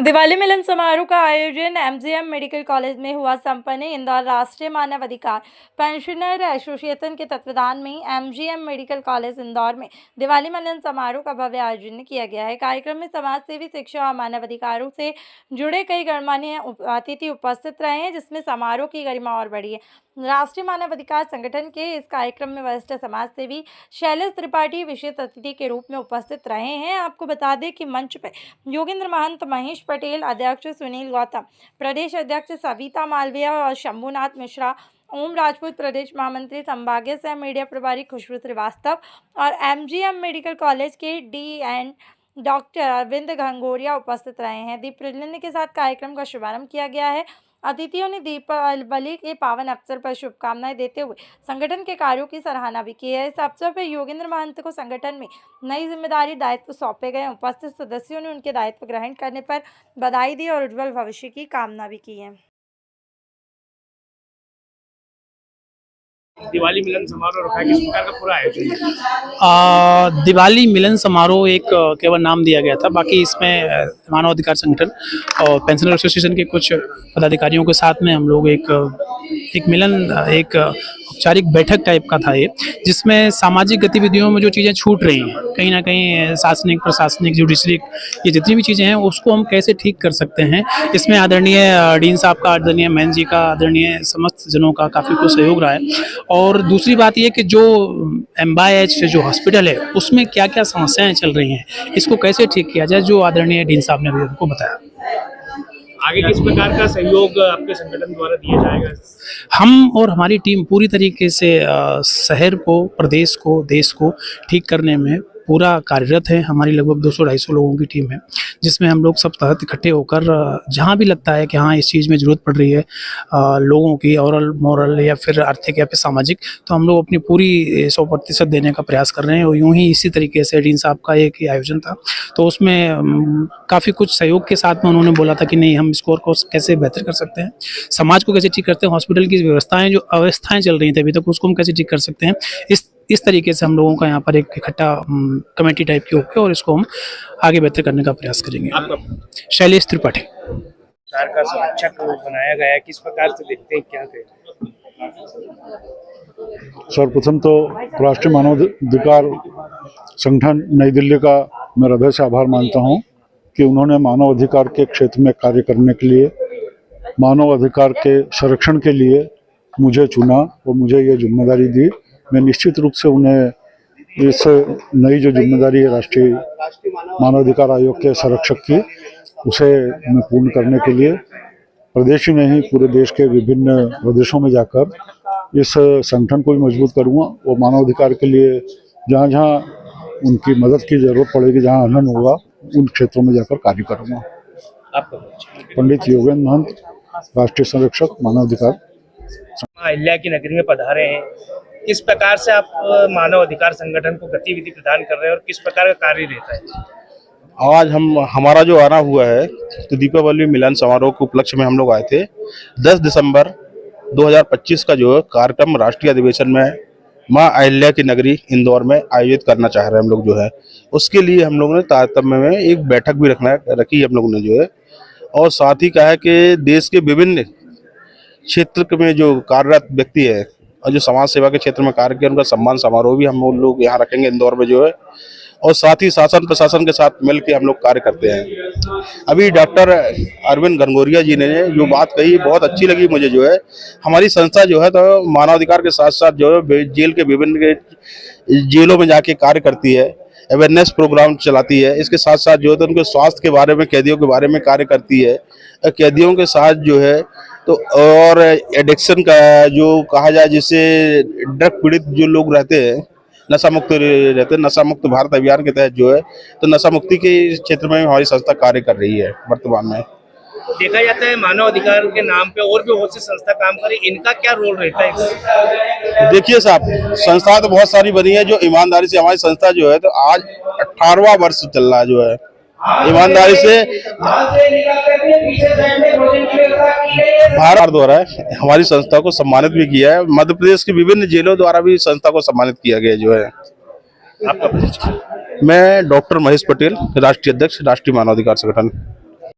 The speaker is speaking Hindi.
दिवाली मिलन समारोह का आयोजन एमजीएम मेडिकल कॉलेज में हुआ संपन्न। इंदौर राष्ट्रीय मानव अधिकार पेंशनर एसोसिएशन के तत्वाधान में एमजीएम मेडिकल कॉलेज इंदौर में दिवाली मिलन समारोह का भव्य आयोजन किया गया है। कार्यक्रम में समाज सेवी, शिक्षा और मानव अधिकारों से जुड़े कई गणमान्य अतिथि उपस्थित रहे हैं, जिसमें समारोह की गरिमा और बढ़ी है। राष्ट्रीय मानव अधिकार संगठन के इस कार्यक्रम में वरिष्ठ समाज सेवी शैलेश त्रिपाठी विशेष अतिथि के रूप में उपस्थित रहे हैं। आपको बता दें कि मंच पर योगेंद्र महंत, महेश पटेल अध्यक्ष, सुनील गौतम प्रदेश अध्यक्ष, सविता मालवीय और शंभुनाथ मिश्रा, ओम राजपूत प्रदेश महामंत्री, संभागीय सह मीडिया प्रभारी खुशबू श्रीवास्तव और एमजीएम मेडिकल कॉलेज के डीएन डॉक्टर अरविंद घंगोरिया उपस्थित रहे हैं। दीप प्रज्वलन के साथ कार्यक्रम का शुभारंभ किया गया है। अतिथियों ने दीपावली के पावन अवसर पर शुभकामनाएं देते हुए संगठन के कार्यों की सराहना भी की है। इस अवसर पर योगेंद्र महंत को संगठन में नई जिम्मेदारी दायित्व सौंपे गए। उपस्थित सदस्यों ने उनके दायित्व ग्रहण करने पर बधाई दी और उज्जवल भविष्य की कामना भी की है। दिवाली मिलन समारोह रखा है, किस प्रकार का पूरा आयोजन? दिवाली मिलन समारोह एक केवल नाम दिया गया था, बाकी इसमें मानव अधिकार संगठन और पेंशनर एसोसिएशन के कुछ पदाधिकारियों के साथ में हम लोग एक मिलन, एक औपचारिक बैठक टाइप का था ये, जिसमें सामाजिक गतिविधियों में जो चीज़ें छूट रही हैं, कहीं ना कहीं शासनिक, प्रशासनिक, जुडिशरी, ये जितनी भी चीज़ें हैं उसको हम कैसे ठीक कर सकते हैं। इसमें आदरणीय डीन साहब का, आदरणीय मैन जी का, आदरणीय समस्त जनों का काफ़ी कुछ सहयोग रहा है। और दूसरी बात ये कि जो MYH जो हॉस्पिटल है उसमें क्या क्या समस्याएं चल रही हैं, इसको कैसे ठीक किया जाए, जो आदरणीय डीन साहब ने भी हमको बताया। आगे किस प्रकार का सहयोग आपके संगठन द्वारा दिया जाएगा? हम और हमारी टीम पूरी तरीके से शहर को, प्रदेश को, देश को ठीक करने में पूरा कार्यरत है। हमारी लगभग 200-250 लोगों की टीम है, जिसमें हम लोग सब तहत इकट्ठे होकर जहाँ भी लगता है कि हाँ इस चीज़ में ज़रूरत पड़ रही है लोगों की, औरल, मोरल या फिर आर्थिक या फिर सामाजिक, तो हम लोग अपनी पूरी 100% देने का प्रयास कर रहे हैं। और यूँ ही इसी तरीके से डीन साहब का एक आयोजन था, तो उसमें काफ़ी कुछ सहयोग के साथ में उन्होंने बोला था कि नहीं, हम स्कोर को कैसे बेहतर कर सकते हैं, समाज को कैसे ठीक करते हैं, हॉस्पिटल की व्यवस्थाएँ जो अव्यवस्थाएँ चल रही थी अभी तक, उसको हम कैसे ठीक कर सकते हैं। इस तरीके से हम लोगों का यहाँ पर एक इकट्ठा कमेटी टाइप की होगी और इसको हम आगे बेहतर करने का प्रयास करेंगे। शैलेश त्रिपाठी। सरकार का संरक्षक बनाया गया है, किस प्रकार से देखते हैं, क्या कहें? सर्वप्रथम तो राष्ट्रीय मानवाधिकार संगठन नई दिल्ली का मैं हृदय से आभार मानता हूँ कि उन्होंने मानव अधिकार के क्षेत्र में कार्य करने के लिए, मानव अधिकार के संरक्षण के लिए मुझे चुना और मुझे ये जिम्मेदारी दी। मैं निश्चित रूप से उन्हें इस नई जो जिम्मेदारी है राष्ट्रीय मानवाधिकार आयोग के संरक्षक की, उसे मैं पूर्ण करने के लिए प्रदेश ही नहीं पूरे देश के विभिन्न प्रदेशों में जाकर इस संगठन को भी मजबूत करूँगा और मानवाधिकार के लिए जहाँ जहाँ उनकी मदद की जरूरत पड़ेगी, जहाँ हनन होगा, उन क्षेत्रों में जाकर कार्य करूँगा। पंडित योगेंद्र महंत, राष्ट्रीय संरक्षक मानवाधिकार। अहिल्या की नगरी में पधारे हैं, किस प्रकार से आप मानव अधिकार संगठन को गतिविधि प्रदान कर रहे हैं और किस प्रकार का कार्य रहता है? आज हमारा जो आना हुआ है, तो दीपावली मिलन समारोह के उपलक्ष्य में हम लोग आए थे। 10 दिसंबर 2025 का जो कार्यक्रम राष्ट्रीय अधिवेशन में मां अहिल्या की नगरी इंदौर में आयोजित करना चाह रहे हैं हम लोग जो है, उसके लिए हम लोगों ने तारतम्य में एक बैठक भी रखी हम लोगों ने जो है। और साथ ही कहा है कि देश के विभिन्न क्षेत्र में जो कार्यरत व्यक्ति है और जो समाज सेवा के क्षेत्र में कार्य किया, उनका सम्मान समारोह भी हम लोग यहाँ रखेंगे इंदौर में जो है। और साथ ही शासन प्रशासन के साथ मिलकर हम लोग कार्य करते हैं। अभी डॉक्टर अरविंद घंगोरिया जी ने जो बात कही बहुत अच्छी लगी मुझे जो है। हमारी संस्था जो है तो मानवाधिकार के साथ साथ जो है जेल के विभिन्न जेलों में जाके कार्य करती है, अवेयरनेस प्रोग्राम चलाती है। इसके साथ साथ जो है तो उनके स्वास्थ्य के बारे में, कैदियों के बारे में कार्य करती है। कैदियों के साथ जो है तो और एडिक्शन का जो कहा जाए, जिससे ड्रग पीड़ित जो लोग रहते हैं, नशा मुक्त रहते हैं, नशा मुक्त भारत अभियान के तहत जो है तो नशा मुक्ति के क्षेत्र में हमारी संस्था कार्य कर रही है। वर्तमान में देखा जाता है मानव अधिकार के नाम पे और भी बहुत सी संस्था काम करे, इनका क्या रोल रहता है? देखिए साहब, संस्था तो बहुत सारी बनी है जो ईमानदारी से, हमारी संस्था जो है तो आज 18वां वर्ष चल रहा है जो है, ईमानदारी से भारत द्वारा हमारी संस्था को सम्मानित भी किया है। मध्य प्रदेश के विभिन्न जेलों द्वारा भी संस्था को सम्मानित किया गया जो है। आपका परिचय? मैं डॉक्टर महेश पटेल, राष्ट्रीय अध्यक्ष, राष्ट्रीय मानवाधिकार संगठन।